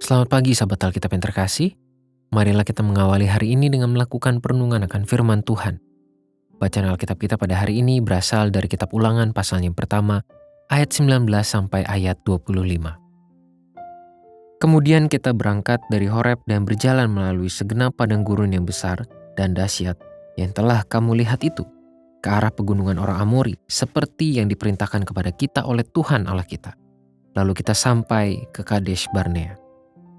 Selamat pagi sahabat Alkitab yang terkasih. Marilah kita mengawali hari ini dengan melakukan perenungan akan firman Tuhan. Bacaan Alkitab kita pada hari ini berasal dari kitab Ulangan pasal yang pertama, ayat 19 sampai ayat 25. Kemudian kita berangkat dari Horeb dan berjalan melalui segenap padang gurun yang besar dan dahsyat yang telah kamu lihat itu, ke arah pegunungan orang Amori, seperti yang diperintahkan kepada kita oleh Tuhan Allah kita. Lalu kita sampai ke Kadesh Barnea.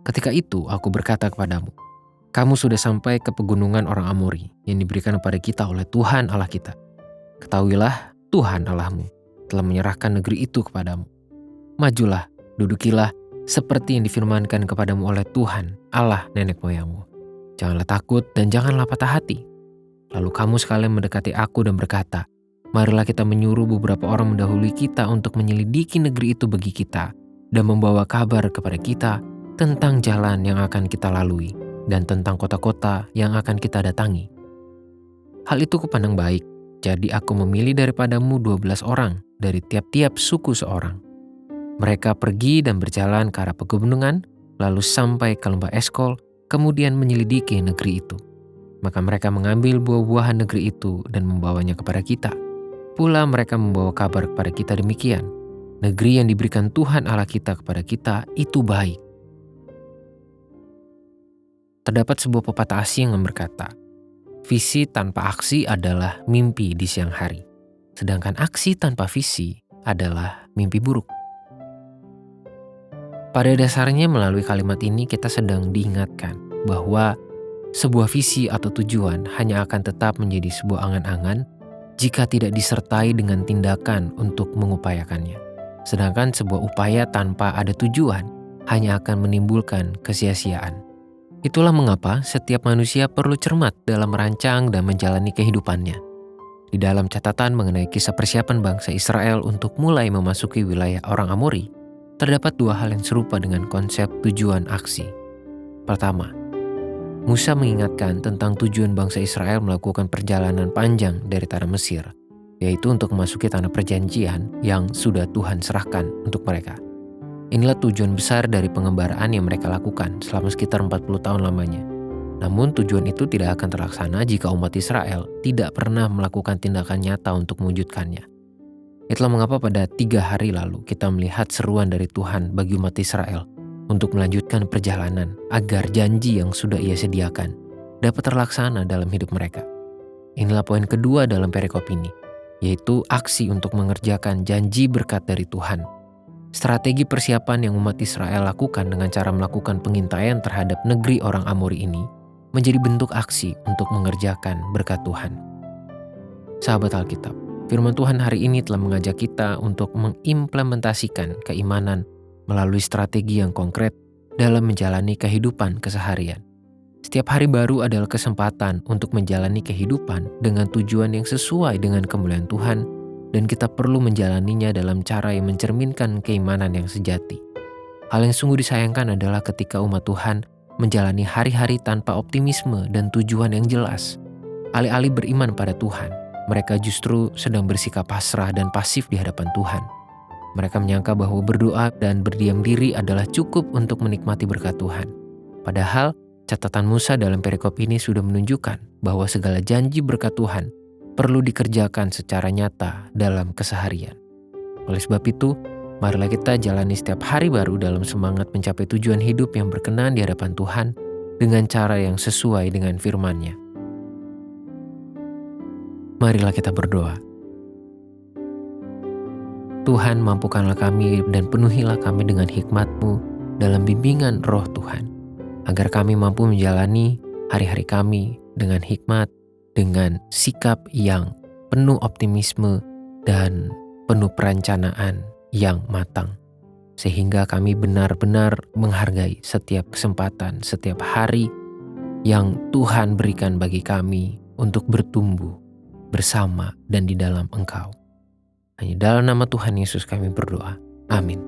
Ketika itu aku berkata kepadamu, kamu sudah sampai ke pegunungan orang Amori yang diberikan kepada kita oleh Tuhan Allah kita. Ketahuilah Tuhan Allahmu telah menyerahkan negeri itu kepadamu. Majulah, dudukilah seperti yang difirmankan kepadamu oleh Tuhan Allah nenek moyangmu. Janganlah takut dan janganlah patah hati. Lalu kamu sekalian mendekati aku dan berkata, marilah kita menyuruh beberapa orang mendahului kita untuk menyelidiki negeri itu bagi kita dan membawa kabar kepada kita tentang jalan yang akan kita lalui dan tentang kota-kota yang akan kita datangi. Hal itu kupandang baik, jadi aku memilih daripadamu 12 orang dari tiap-tiap suku seorang. Mereka pergi dan berjalan ke arah pegunungan, lalu sampai ke lembah Eskol, kemudian menyelidiki negeri itu. Maka mereka mengambil buah-buahan negeri itu dan membawanya kepada kita. Pula mereka membawa kabar kepada kita demikian, negeri yang diberikan Tuhan Allah kita kepada kita itu baik. Terdapat sebuah pepatah asing yang berkata, visi tanpa aksi adalah mimpi di siang hari, sedangkan aksi tanpa visi adalah mimpi buruk. Pada dasarnya melalui kalimat ini kita sedang diingatkan bahwa sebuah visi atau tujuan hanya akan tetap menjadi sebuah angan-angan jika tidak disertai dengan tindakan untuk mengupayakannya. Sedangkan sebuah upaya tanpa ada tujuan hanya akan menimbulkan kesia-siaan. Itulah mengapa setiap manusia perlu cermat dalam merancang dan menjalani kehidupannya. Di dalam catatan mengenai kisah persiapan bangsa Israel untuk mulai memasuki wilayah orang Amori, terdapat dua hal yang serupa dengan konsep tujuan aksi. Pertama, Musa mengingatkan tentang tujuan bangsa Israel melakukan perjalanan panjang dari tanah Mesir, yaitu untuk memasuki tanah perjanjian yang sudah Tuhan serahkan untuk mereka. Inilah tujuan besar dari pengembaraan yang mereka lakukan selama sekitar 40 tahun lamanya. Namun tujuan itu tidak akan terlaksana jika umat Israel tidak pernah melakukan tindakan nyata untuk mewujudkannya. Itulah mengapa pada 3 hari lalu kita melihat seruan dari Tuhan bagi umat Israel untuk melanjutkan perjalanan agar janji yang sudah Ia sediakan dapat terlaksana dalam hidup mereka. Inilah poin kedua dalam perikop ini, yaitu aksi untuk mengerjakan janji berkat dari Tuhan. Strategi persiapan yang umat Israel lakukan dengan cara melakukan pengintaian terhadap negeri orang Amori ini menjadi bentuk aksi untuk mengerjakan berkat Tuhan. Sahabat Alkitab, firman Tuhan hari ini telah mengajak kita untuk mengimplementasikan keimanan melalui strategi yang konkret dalam menjalani kehidupan keseharian. Setiap hari baru adalah kesempatan untuk menjalani kehidupan dengan tujuan yang sesuai dengan kemuliaan Tuhan, dan kita perlu menjalaninya dalam cara yang mencerminkan keimanan yang sejati. Hal yang sungguh disayangkan adalah ketika umat Tuhan menjalani hari-hari tanpa optimisme dan tujuan yang jelas. Alih-alih beriman pada Tuhan, mereka justru sedang bersikap pasrah dan pasif di hadapan Tuhan. Mereka menyangka bahwa berdoa dan berdiam diri adalah cukup untuk menikmati berkat Tuhan. Padahal, catatan Musa dalam perikop ini sudah menunjukkan bahwa segala janji berkat Tuhan perlu dikerjakan secara nyata dalam keseharian. Oleh sebab itu, marilah kita jalani setiap hari baru dalam semangat mencapai tujuan hidup yang berkenan di hadapan Tuhan dengan cara yang sesuai dengan firman-Nya. Marilah kita berdoa. Tuhan, mampukanlah kami dan penuhilah kami dengan hikmat-Mu dalam bimbingan Roh Tuhan, agar kami mampu menjalani hari-hari kami dengan hikmat, dengan sikap yang penuh optimisme dan penuh perencanaan yang matang, sehingga kami benar-benar menghargai setiap kesempatan, setiap hari yang Tuhan berikan bagi kami untuk bertumbuh bersama dan di dalam Engkau. Hanya dalam nama Tuhan Yesus kami berdoa. Amin.